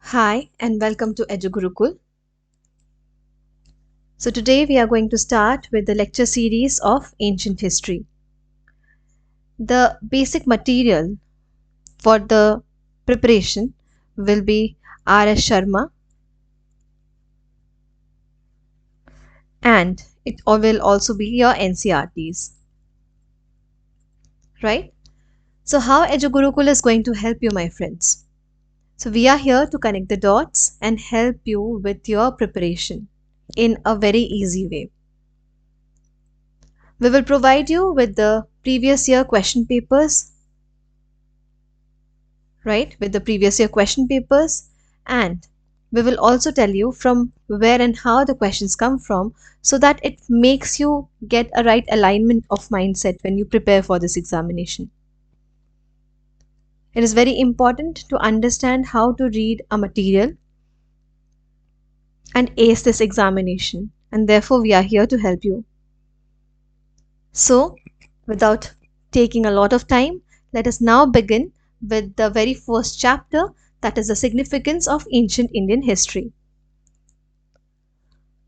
Hi and welcome to EduGurukul. So today we are going to start with the lecture series of ancient history. The basic material for the preparation will be R.S. Sharma and it will also be your NCRTs, right? So how EduGurukul is going to help you, my friends? So we are here to connect the dots and help you with your preparation in a very easy way. We will provide you with the previous year question papers, right? With the previous year question papers, and we will also tell you from where and how the questions come from so that it makes you get a right alignment of mindset when you prepare for this examination. It is very important to understand how to read a material and ace this examination, and therefore we are here to help you. So, without taking a lot of time, let us now begin with the very first chapter, that is the significance of ancient Indian history.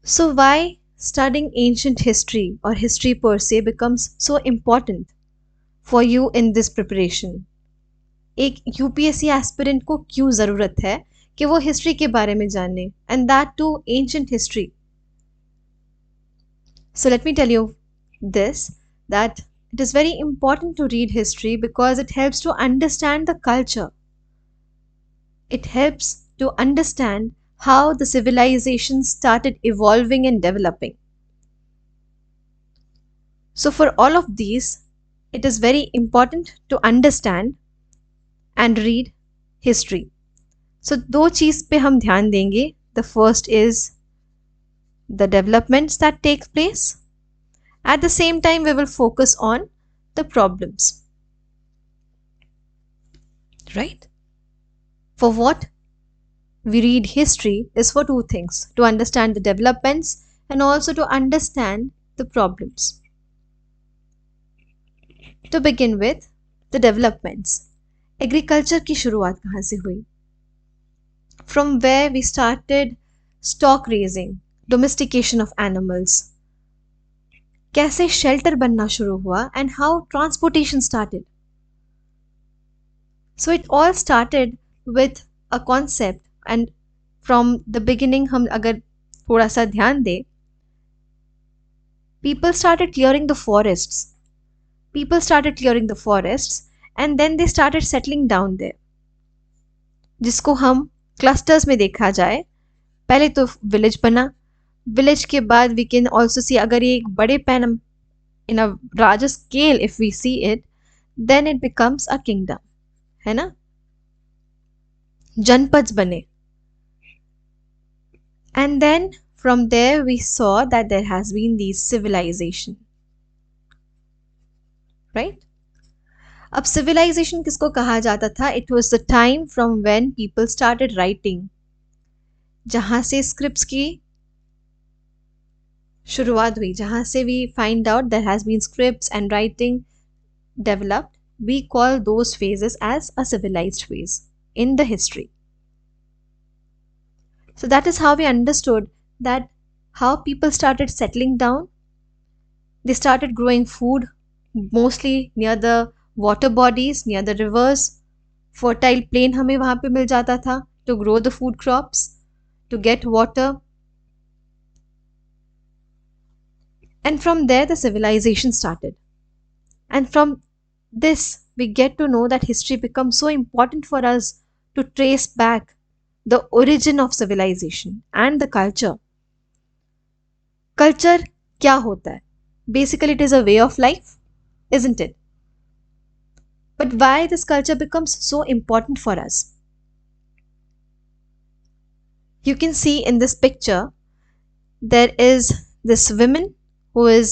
So, why studying ancient history or history per se becomes so important for you in this preparation? एक UPSC aspirant को क्यों ज़रूरत है कि वो history के बारे में जाने, and that too ancient history? So let me tell you this, that it is very important to read history because it helps to understand the culture. It helps to understand how the civilization started evolving and developing. So for all of these, it is very important to understand and read history. So दो चीज पे हम ध्यान देंगे. The first is the developments that take place. At the same time, we will focus on the problems. Right? For what we read history is for two things: to understand the developments and also to understand the problems. To begin with, the developments. Agriculture की शुरुआत कहाँ से हुई? From where we started stock raising, domestication of animals. कैसे shelter बनना शुरू हुआ and how transportation started. So it all started with a concept, and from the beginning हम अगर थोड़ा सा ध्यान दें, people started clearing the forests. People started clearing the forests and then they started settling down there. जिसको हम clusters में देखा जाए, पहले तो विलेज बना, विलेज के बाद वी कैन ऑल्सो सी, अगर ये एक बड़े पैन in a larger scale if we see it, then it becomes a kingdom, है ना? जनपद बने, and then from there we saw that there has been these civilization, right? अब civilization किसको कहा जाता था? It was the time from when people started writing, जहाँ से scripts की शुरुआत हुई, जहाँ से we find out there has been scripts and writing developed. We call those phases as a civilized phase in the history. So that is how we understood that how people started settling down. They started growing food mostly near the water bodies, near the rivers. Fertile plain हमें वहाँ पे मिल जाता था to grow the food crops, to get water. And from there the civilization started. And from this we get to know that history becomes so important for us to trace back the origin of civilization and the culture. Culture क्या होता है? Basically it is a way of life, isn't it? But why this culture becomes so important for us? You can see in this picture, there is this woman who is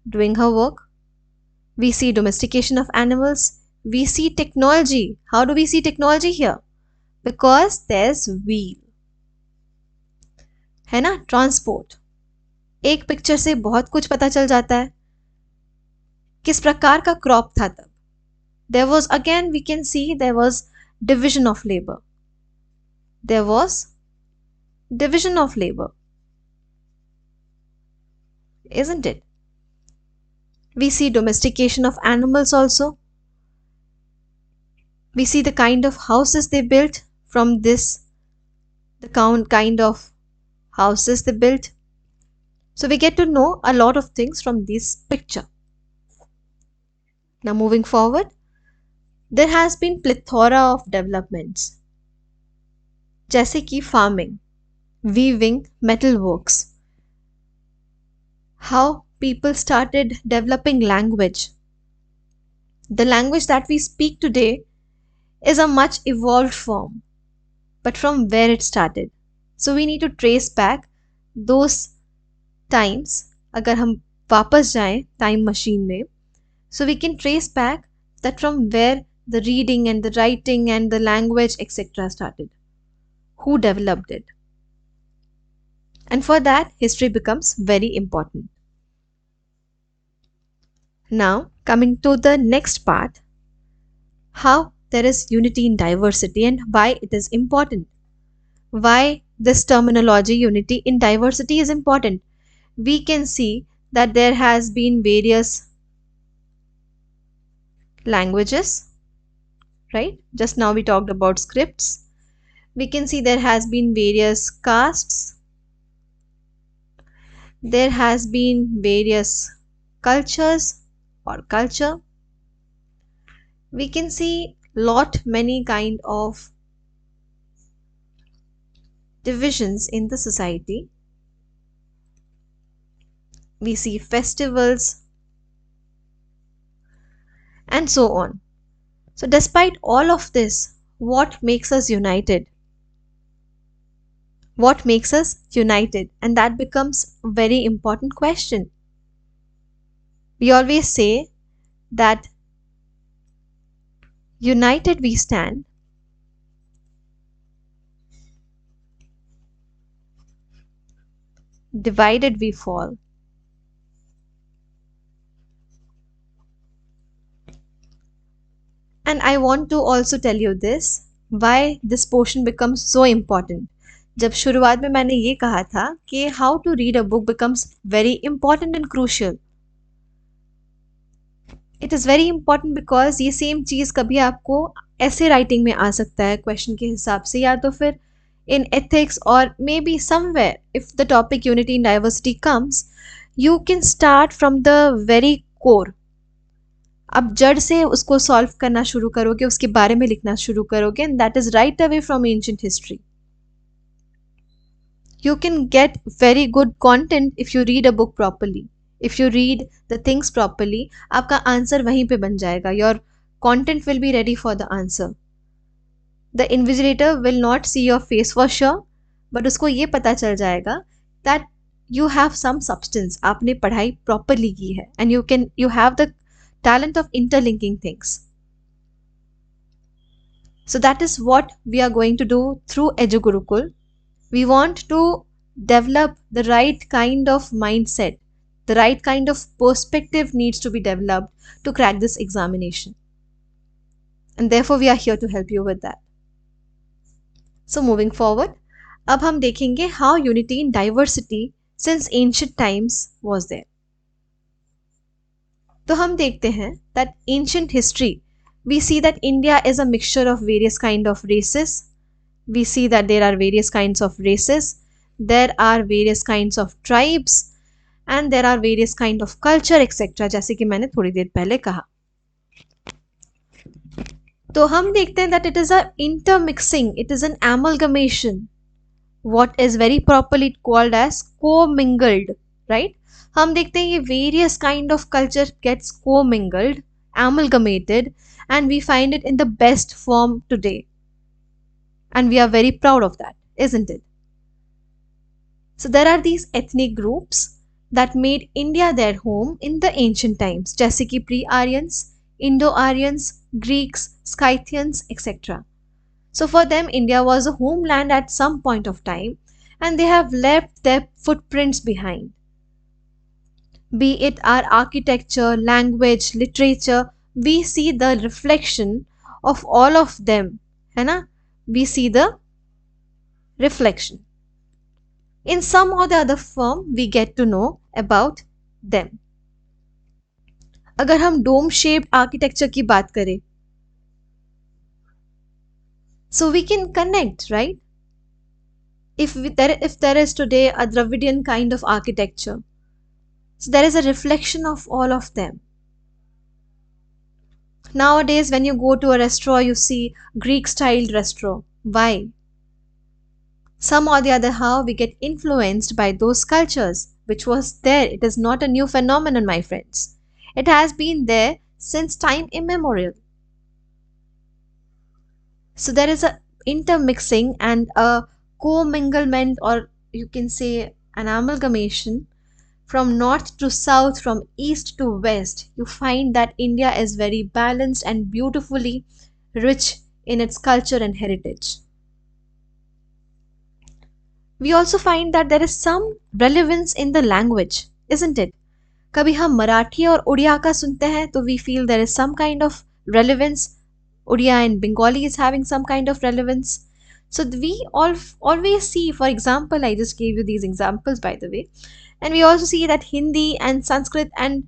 doing her work. We see domestication of animals. We see technology. How do we see technology here? Because there's wheel, है ना? Transport. एक picture से बहुत कुछ पता चल जाता है. किस प्रकार का क्रॉप था तब? There was, again we can see, there was division of labor. there was division of labor, isn't it? We see domestication of animals also. We see the kind of houses they built from this, the kind of houses they built. So we get to know a lot of things from this picture. Now moving forward, there has been plethora of developments, जैसे कि farming, weaving, metalworks, how people started developing language. The language that we speak today is a much evolved form, but from where it started. So we need to trace back those times. अगर हम वापस जाएं time machine में, so we can trace back that from where the reading and the writing and the language etc. started. Who developed it? And for that, history becomes very important. Now, coming to the next part, how there is unity in diversity and why it is important. Why this terminology unity in diversity is important. We can see that there has been various languages, right? Just now we talked about scripts. We can see there has been various castes. There has been various cultures or culture. We can see many kind of divisions in the society. We see festivals and so on. So despite all of this, what makes us united? What makes us united? And that becomes a very important question. We always say that united we stand, divided we fall. And I want to also tell you this, why this portion becomes so important. जब शुरुआत में मैंने ये कहा था कि how to read a book becomes very important and crucial. It is very important because ये same चीज़ कभी आपको ऐसे राइटिंग में आ सकता है क्वेश्चन के हिसाब से, या तो फिर in ethics, or maybe somewhere if the topic unity and diversity comes, you can start from the very core. आप जड़ से उसको सॉल्व करना शुरू करोगे, उसके बारे में लिखना शुरू करोगे, and that is right away from ancient history. You can get very good content if you read a book properly. If you read the things properly, आपका आंसर वहीं पे बन जाएगा. Your content will be ready for the answer. The invigilator will not see your face for sure, but उसको ये पता चल जाएगा that you have some substance. आपने पढ़ाई properly की है, and you have the talent of interlinking things. So that is what we are going to do through EduGurukul. We want to develop the right kind of mindset. The right kind of perspective needs to be developed to crack this examination. And therefore we are here to help you with that. So moving forward, अब हम देखेंगे how unity in diversity since ancient times was there. तो हम देखते हैं that ancient history, we see that India is a mixture of various kind of races. We see that there are various kinds of races, there are various kinds of tribes, and there are various kind of culture etc. जैसे कि मैंने थोड़ी देर पहले कहा. तो हम देखते हैं that it is a intermixing, it is an amalgamation, what is very properly called as co-mingled, right? हम देखते हैं ये various kind of culture gets co-mingled, amalgamated, and we find it in the best form today. And we are very proud of that, isn't it? So there are these ethnic groups that made India their home in the ancient times, जैसे कि pre-Aryans, Indo-Aryans, Greeks, Scythians, etc. So for them, India was a homeland at some point of time, and they have left their footprints behind. Be it our architecture, language, literature, we see the reflection of all of them, है ना? We see the reflection. In some or the other form, we get to know about them. अगर हम dome shaped architecture की बात करें, so we can connect, right? If there is today a Dravidian kind of architecture, so there is a reflection of all of them. Nowadays, when you go to a restaurant, you see Greek styled restaurant. Why? Some or the other how we get influenced by those cultures, which was there. It is not a new phenomenon, my friends. It has been there since time immemorial. So there is a intermixing and a comminglement, or you can say an amalgamation from north to south, from east to west. You find that India is very balanced and beautifully rich in its culture and heritage. We also find that there is some relevance in the language, isn't it? कभी हम मराठी और उड़िया का सुनते हैं तो we feel there is some kind of relevance. Odia and Bengali is having some kind of relevance. So we always see, for example, I just gave you these examples by the way, and we also see that Hindi and Sanskrit and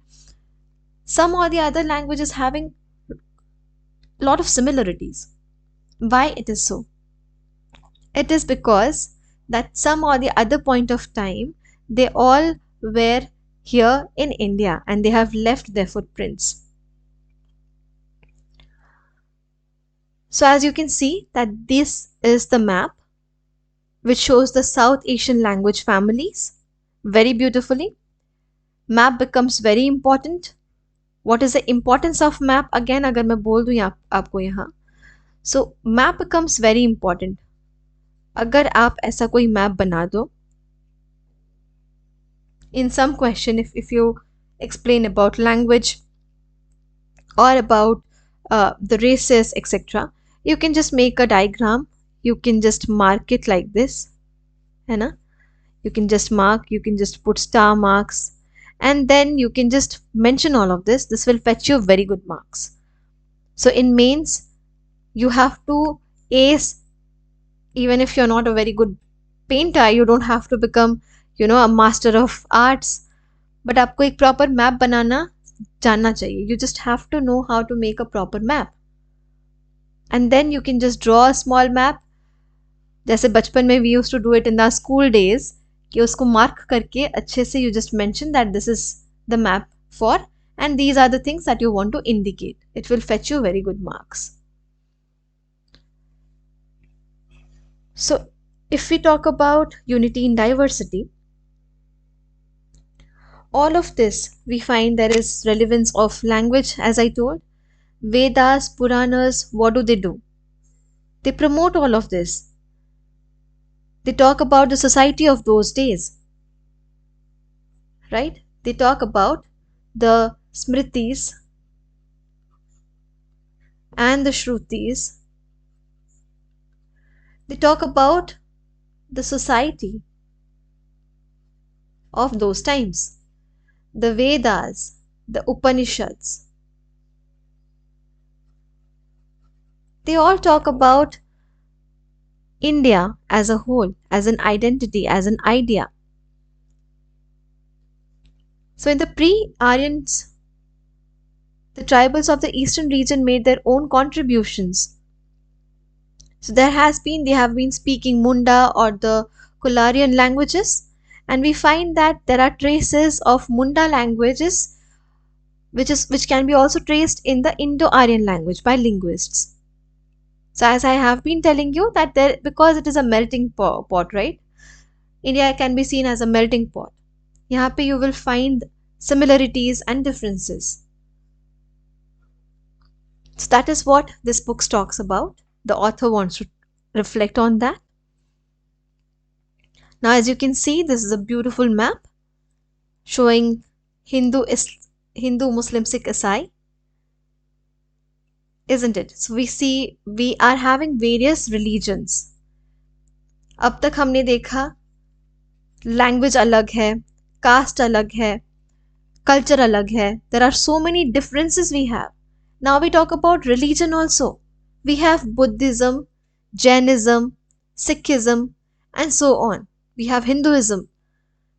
some or the other languages having a lot of similarities. Why it is so? It is because that some or the other point of time they all were here in India and they have left their footprints. So as you can see that this is the map which shows the South Asian language families very beautifully. Map becomes very important. What is the importance of map? Again, अगर मैं बोल दूँ आपको यहाँ, so map becomes very important. अगर आप ऐसा कोई map बना दो, in some question if you explain about language or about the races, etc., you can just make a diagram. You can just mark it like this, है ना? You can just mark, you can just put star marks, and then you can just mention all of this. This will fetch you very good marks. So in mains, you have to ace, even if you're not a very good painter, you don't have to become, a master of arts, but आपको एक proper map बनाना जानना चाहिए. You just have to know how to make a proper map. And then you can just draw a small map. जैसे बचपन में we used to do it in the school days, कि उसको mark करके अच्छे से you just mention that this is the map for, and these are the things that you want to indicate. It will fetch you very good marks. So if we talk about unity in diversity, all of this we find there is relevance of language. As I told, Vedas, Puranas, what do? They promote all of this. They talk about the society of those days, right? They talk about the Smritis and the Shrutis. They talk about the society of those times, the Vedas, the Upanishads. They all talk about India as a whole, as an identity, as an idea. So in the pre-Aryans, the tribals of the eastern region made their own contributions. So they have been speaking Munda or the Kolarian languages, and we find that there are traces of Munda languages which can be also traced in the Indo-Aryan language by linguists. So as I have been telling you that because it is a melting pot, right? India can be seen as a melting pot. यहाँ पे you will find similarities and differences. So that is what this book talks about. The author wants to reflect on that. Now as you can see, this is a beautiful map showing Hindu, Muslim, Sikh, Isai, isn't it? So we see we are having various religions. अब तक हमने देखा language अलग है, caste अलग है, culture अलग है. There are so many differences we have. Now we talk about religion also. We have Buddhism, Jainism, Sikhism, and so on. We have Hinduism,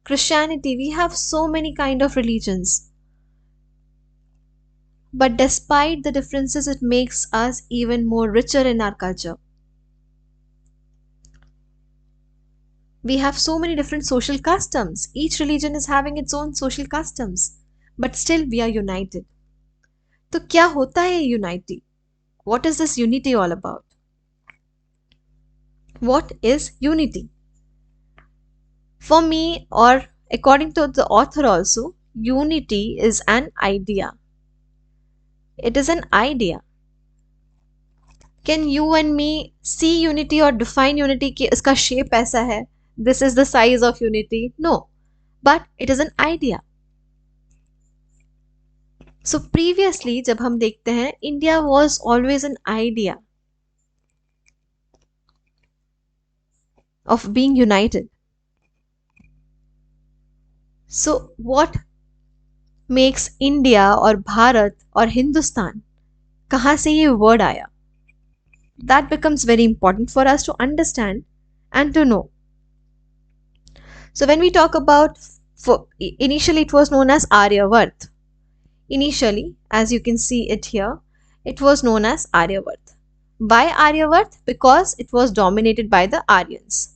Christianity, we have so many kind of religions. But despite the differences, it makes us even more richer in our culture. We have so many different social customs. Each religion is having its own social customs, but still we are united. तो क्या होता है unity? What is this unity all about? What is unity? For me, or according to the author also, unity is an idea. It is an idea. Can you and me see unity or define unity कि इसका shape ऐसा है? This is the size of unity? No. But it is an idea. So previously जब हम देखते हैं, India was always an idea of being united. So what makes India और भारत और हिंदुस्तान, कहाँ से ये word आया? That becomes very important for us to understand and to know. So when we talk about, initially it was known as Aryavart. Initially, as you can see it here, it was known as Aryavart. Why Aryavart? Because it was dominated by the Aryans.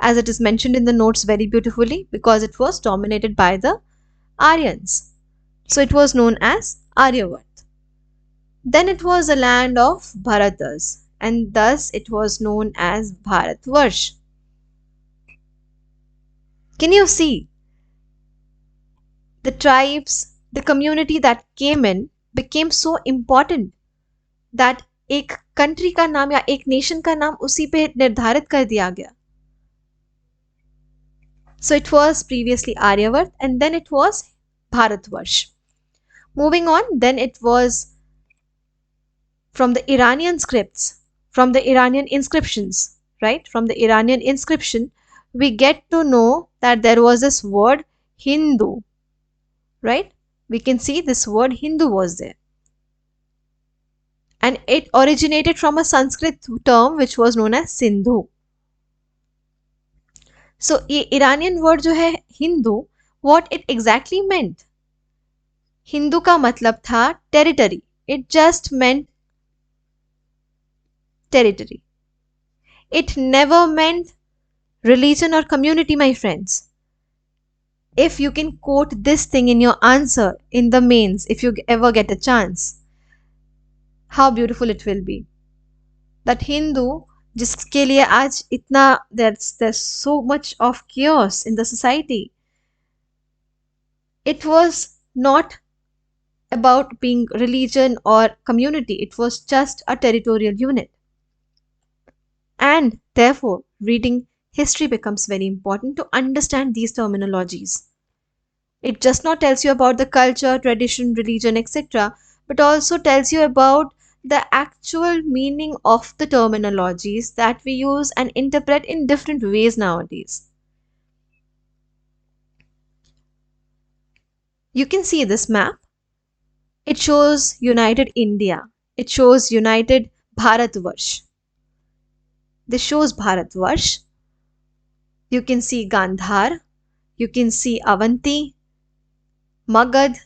As it is mentioned in the notes very beautifully, because it was dominated by the Aryans. So it was known as Aryavart. Then it was a land of Bharatas, and thus it was known as Bharatvarsh. Can you see? The tribes, the community that came in became so important that एक country का नाम या एक nation का नाम उसी पे निर्धारित कर दिया गया. So it was previously Aryavart and then it was Bharatvarsh. Moving on, then it was from the Iranian scripts, from the Iranian inscriptions, right? From the Iranian inscription, we get to know that there was this word Hindu, right? We can see this word Hindu was there. And it originated from a Sanskrit term which was known as Sindhu. So, ये Iranian word जो है Hindu, what it exactly meant? Hindu का मतलब था territory. It just meant territory. It never meant religion or community, my friends. If you can quote this thing in your answer in the mains, if you ever get a chance, how beautiful it will be. That Hindu, जिसके लिए आज इतना there's so much of chaos in the society. It was not about being religion or community. It was just a territorial unit. And therefore, reading history becomes very important to understand these terminologies. It just not tells you about the culture, tradition, religion, etc., but also tells you about the actual meaning of the terminologies that we use and interpret in different ways nowadays. You can see this map. It shows united India. It shows united Bharatvarsh. This shows Bharatvarsh. You can see Gandhar. You can see Avanti, Magad,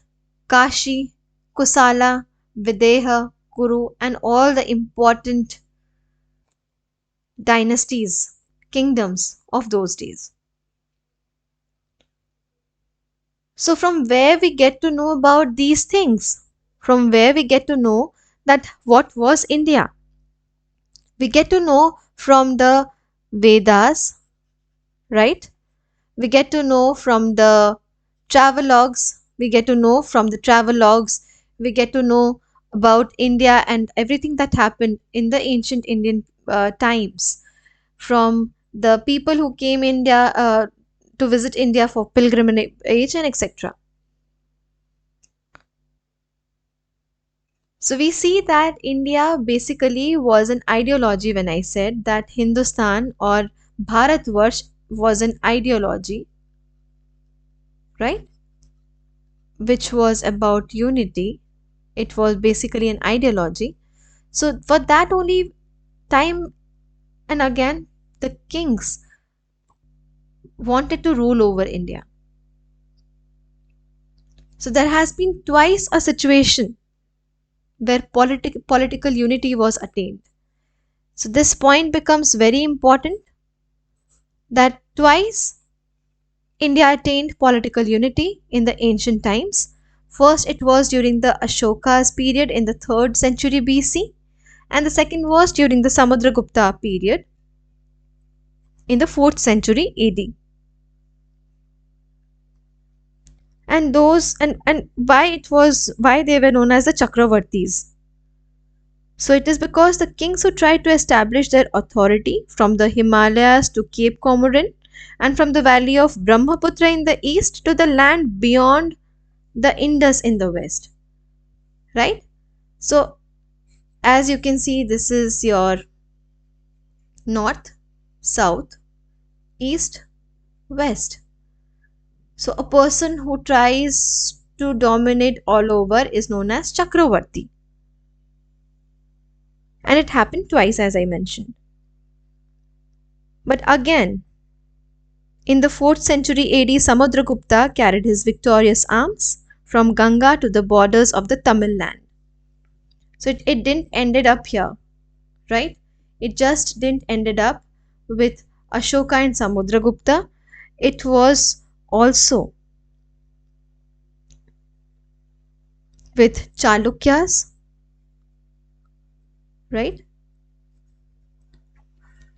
Kashi, Kusala, Videha, Kuru, and all the important dynasties, kingdoms of those days. So from where we get to know about these things? From where we get to know that what was India? We get to know from the Vedas, right? We get to know from the travelogues. We get to know from the travelogues. We get to know about India and everything that happened in the ancient Indian times. From the people who came India to visit India for pilgrimage and etc. So we see that India basically was an ideology when I said that Hindustan or Bharatvarsh was an ideology, right? Which was about unity. It was basically an ideology. So for that only time and again the kings wanted to rule over India. So there has been twice a situation where political unity was attained. So this point becomes very important, that twice India attained political unity in the ancient times. First, it was during the Ashoka's period in the 3rd century BC, and the second was during the Samudragupta period in the 4th century AD. And why they were known as the Chakravartis. So it is because the kings who tried to establish their authority from the Himalayas to Cape Comorin, and from the valley of Brahmaputra in the east to the land beyond the Indus in the west. Right? So as you can see, this is your north, south, east, west. So a person who tries to dominate all over is known as Chakravarti. And it happened twice, as I mentioned. But again, in the 4th century AD, Samudragupta carried his victorious arms from Ganga to the borders of the Tamil land. So it didn't ended up here, right? It just didn't ended up with Ashoka and Samudragupta. It was also with Chalukyas, right?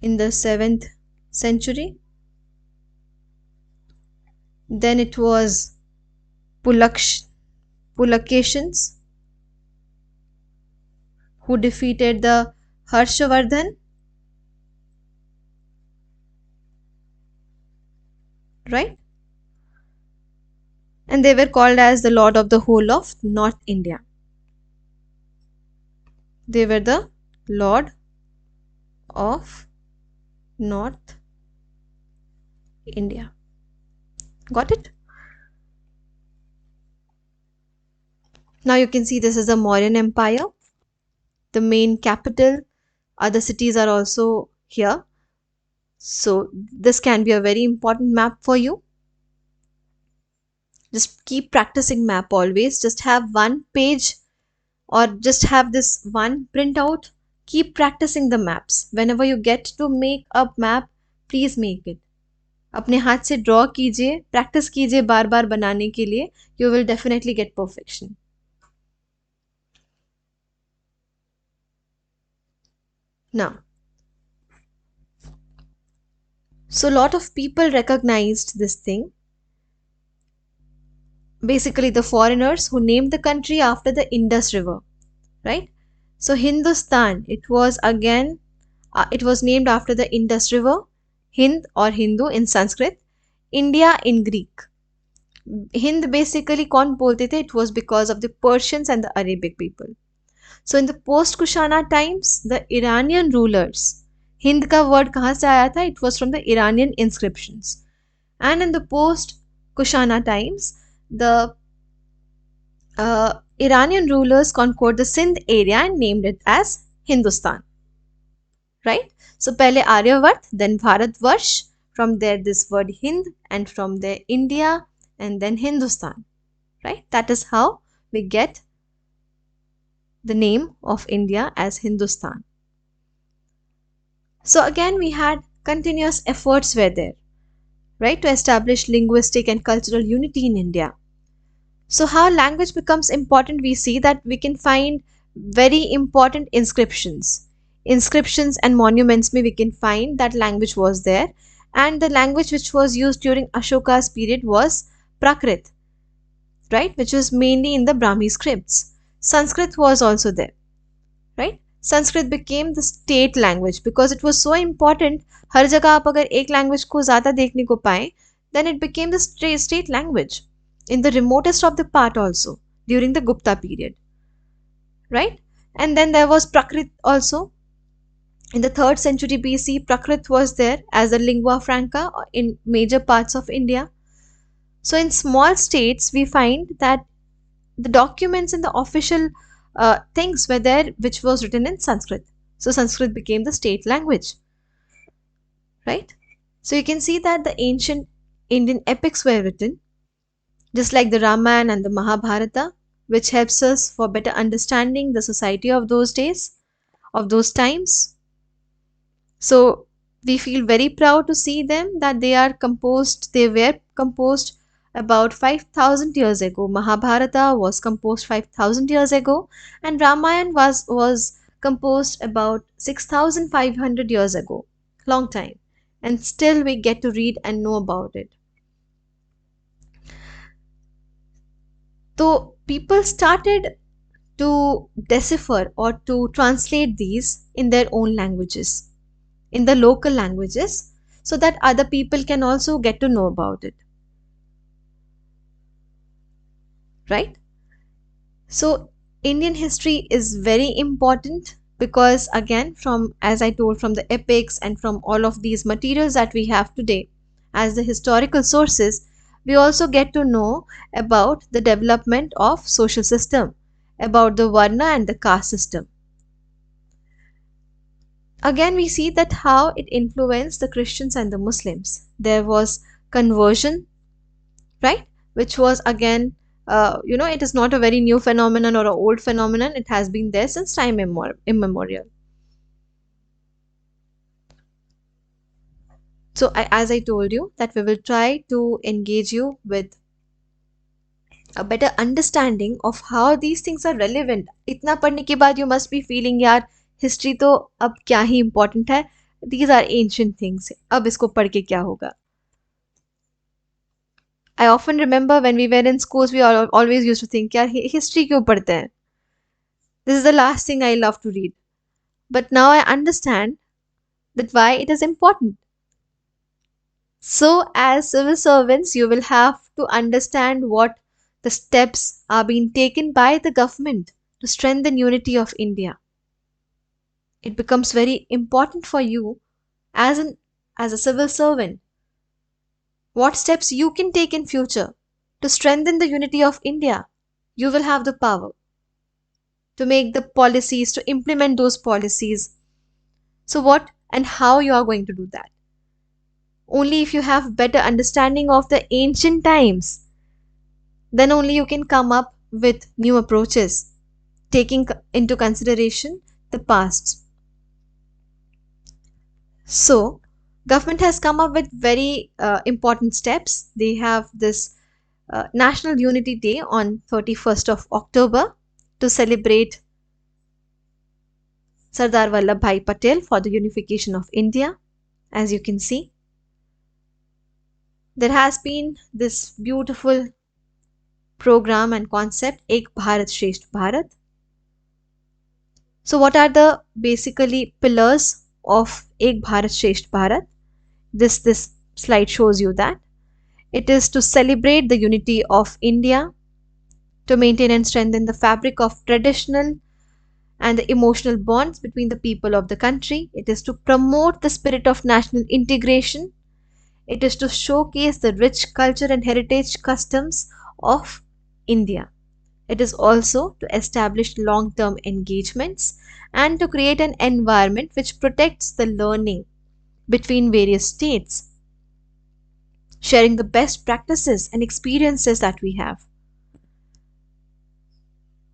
In the 7th century. Then it was Pulakeshans who defeated the Harshavardhan, right? And they were called as the Lord of the whole of North India. They were the Lord of North India. Got it? Now you can see this is the Mauryan Empire. The main capital, other cities are also here. So this can be a very important map for you. Just keep practicing map always. Just have one page or just have this one printout. Keep practicing the maps. Whenever you get to make a map, please make it. अपने हाथ से draw कीजिए, practice कीजिए बार बार बनाने के लिए. You will definitely get perfection. Now, so a lot of people recognized this thing. Basically, the foreigners who named the country after the Indus River, right? So Hindustan, it was again, it was named after the Indus River. Hind or Hindu in Sanskrit, India in Greek. Hind basically कौन बोलते थे? It was because of the Persians and the Arabic people. So in the post-Kushana times, the Iranian rulers, Hind का word कहाँ से आया था? It was from the Iranian inscriptions. And in the post-Kushana times, the Iranian rulers conquered the Sindh area and named it as Hindustan. Right? So पहले Aryavart, then Bharatvarsh, from there this word Hind, and from there India, and then Hindustan. Right? That is how we get the name of India as Hindustan. So again we had continuous efforts were there, right, to establish linguistic and cultural unity in India. So how language becomes important, we see that we can find very important inscriptions and monuments we can find that language was there, and the language which was used during Ashoka's period was Prakrit, right, which was mainly in the Brahmi scripts. Sanskrit was also there, right? Sanskrit became the state language because it was so important. हर जगह आप अगर एक language को ज़्यादा देखने को पाएं, then it became the state language in the remotest of the part also during the Gupta period, right? And then there was Prakrit also. In the 3rd century BC, Prakrit was there as a lingua franca in major parts of India. So in small states, we find that the documents and the official things were there which was written in Sanskrit. So Sanskrit became the state language, right? So you can see that the ancient Indian epics were written, just like the Ramayana and the Mahabharata, which helps us for better understanding the society of those days, of those times. So we feel very proud to see them that they were composed about 5000 years ago. Mahabharata was composed 5000 years ago, and Ramayana was composed about 6500 years ago. Long time. And still we get to read and know about it. So people started to decipher or to translate these in their own languages, in the local languages, so that other people can also get to know about it, right? So Indian history is very important because, again, from, as I told, from the epics and from all of these materials that we have today as the historical sources, we also get to know about the development of social system, about the varna and the caste system. Again, we see that how it influenced the Christians and the Muslims. There was conversion, right? Which was again, it is not a very new phenomenon or an old phenomenon. It has been there since time immemorial. So, as I told you, that we will try to engage you with a better understanding of how these things are relevant. इतना पढ़ने के बाद you must be feeling यार history तो अब क्या ही important है. These are ancient things. अब इसको पढ़ के क्या होगा? I often remember when we were in schools, we always used to think, यार history क्यों पढ़ते हैं? This is the last thing I love to read. But now I understand that why it is important. So, as civil servants, you will have to understand what the steps are being taken by the government to strengthen unity of India. It becomes very important for you as a civil servant. What steps you can take in future to strengthen the unity of India? You will have the power to make the policies, to implement those policies. So what and how you are going to do that? Only if you have better understanding of the ancient times, then only you can come up with new approaches, taking into consideration the past. So, government has come up with very important steps. They have this National Unity Day on 31st of October to celebrate Sardar Vallabhbhai Patel for the unification of India. As you can see, there has been this beautiful program and concept, Ek Bharat Shresth Bharat. So what are the basically pillars of Ek Bharat Shresth Bharat? This slide shows you that. It is to celebrate the unity of India, to maintain and strengthen the fabric of traditional and the emotional bonds between the people of the country. It is to promote the spirit of national integration. It is to showcase the rich culture and heritage customs of India. It is also to establish long-term engagements and to create an environment which protects the learning between various states, sharing the best practices and experiences that we have.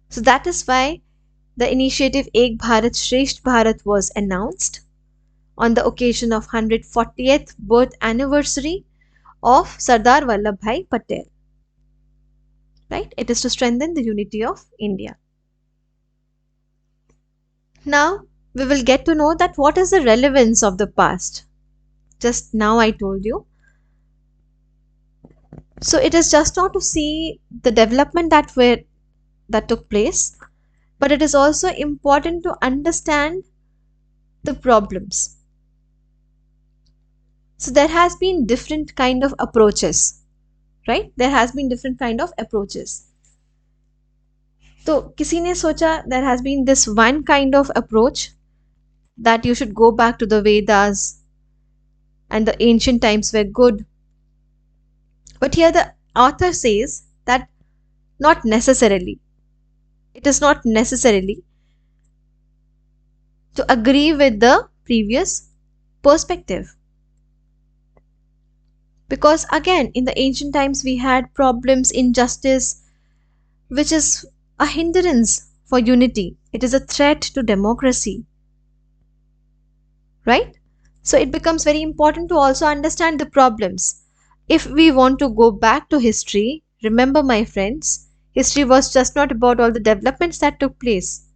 So that is why the initiative Ek Bharat Shresth Bharat was announced on the occasion of 140th birth anniversary of Sardar Vallabhbhai Patel. Right? It is to strengthen the unity of India. Now we will get to know that what is the relevance of the past. Just now I told you. So it is just not to see the development that took place, but it is also important to understand the problems. So there has been different kind of approaches, right? There has been different kind of approaches. तो किसी ने सोचा there has been this one kind of approach that you should go back to the Vedas and the ancient times were good. But here the author says that not necessarily. It is not necessarily to agree with the previous perspective. Because again, in the ancient times, we had problems, injustice, which is a hindrance for unity. It is a threat to democracy, right? So it becomes very important to also understand the problems. If we want to go back to history, remember, my friends, history was just not about all the developments that took place,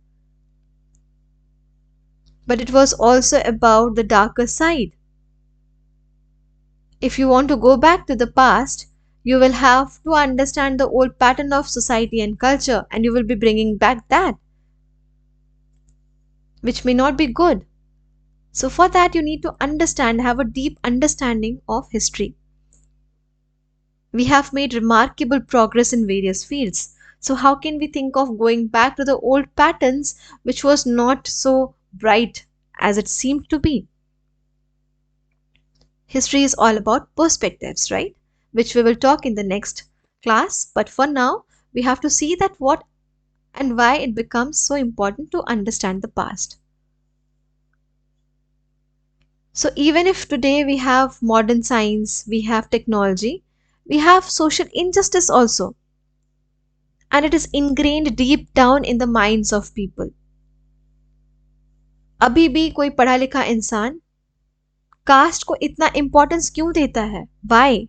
but it was also about the darker side. If you want to go back to the past, you will have to understand the old pattern of society and culture, and you will be bringing back that, which may not be good. So, for that, you need to understand, have a deep understanding of history. We have made remarkable progress in various fields. So, how can we think of going back to the old patterns which was not so bright as it seemed to be? History is all about perspectives, right? Which we will talk in the next class. But for now, we have to see that what and why it becomes so important to understand the past. So, even if today we have modern science, we have technology, we have social injustice also, and it is ingrained deep down in the minds of people. अभी भी कोई पढ़ा लिखा इंसान cast को इतना importance क्यों देता है? Why?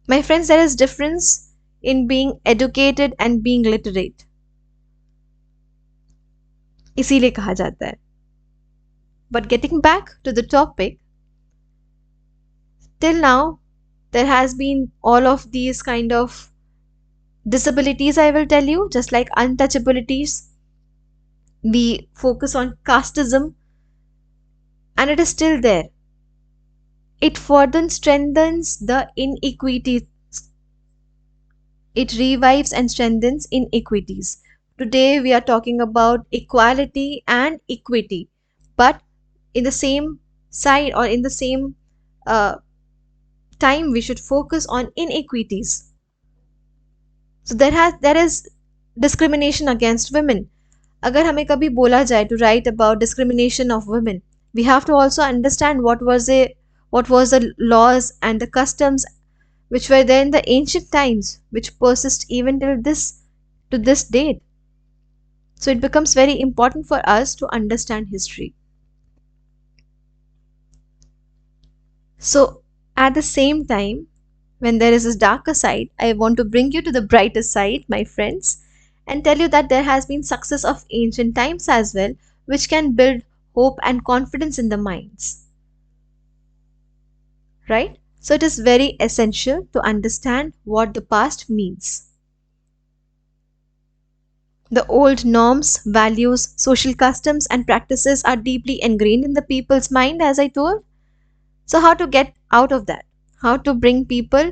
My friends, there is difference in being educated and being literate. इसीलिए कहा जाता है. But getting back to the topic, till now there has been all of these kind of disabilities, I will tell you, just like untouchabilities. We focus on casteism, and it is still there. It further strengthens the inequity. It revives and strengthens inequities. Today we are talking about equality and equity, but in the same side or in the same uh, time we should focus on inequities. So there is discrimination against women. अगर हमें कभी बोला जाए to write about discrimination of women, we have to also understand what was the laws and the customs which were there in the ancient times, which persist even till this to this date. So it becomes very important for us to understand history. So at the same time, when there is this darker side, I want to bring you to the brighter side, my friends, and tell you that there has been success of ancient times as well, which can build hope and confidence in the minds. Right? So it is very essential to understand what the past means. The old norms, values, social customs, and practices are deeply ingrained in the people's mind, as I told. So, how to get out of that? How to bring people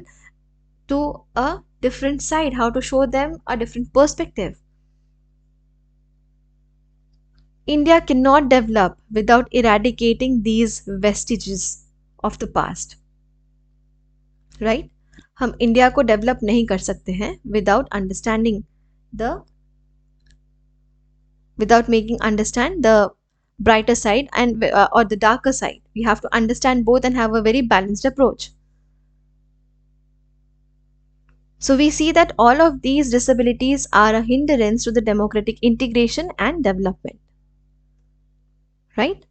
to a different side? How to show them a different perspective? India cannot develop without eradicating these vestiges of the past. Right? हम India को develop नहीं कर सकते हैं without understanding the without making understand the brighter side and or the darker side. We have to understand both and have a very balanced approach. So we see that all of these disabilities are a hindrance to the democratic integration and development. Right?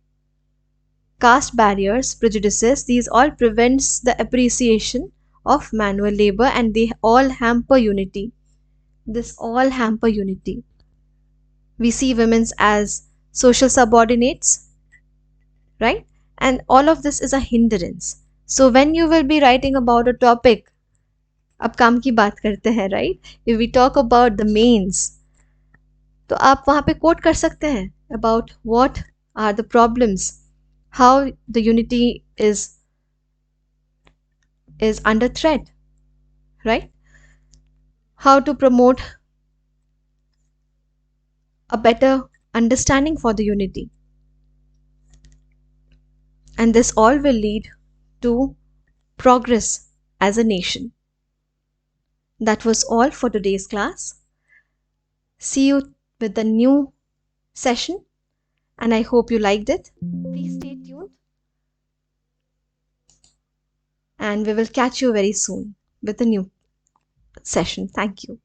Caste barriers, prejudices, these all prevents the appreciation of manual labor, and they all hamper unity. This all hamper unity. We see women as social subordinates, right? And all of this is a hindrance. So when you will be writing about a topic, अब काम की बात करते हैं, right? If we talk about the mains, तो आप वहाँ पे quote कर सकते हैं about what are the problems, how the unity is under threat, right? How to promote a better understanding for the unity. And this all will lead to progress as a nation. That was all for today's class. See you with the new session, and I hope you liked it. Please stay tuned. and we will catch you very soon with a new session. Thank you.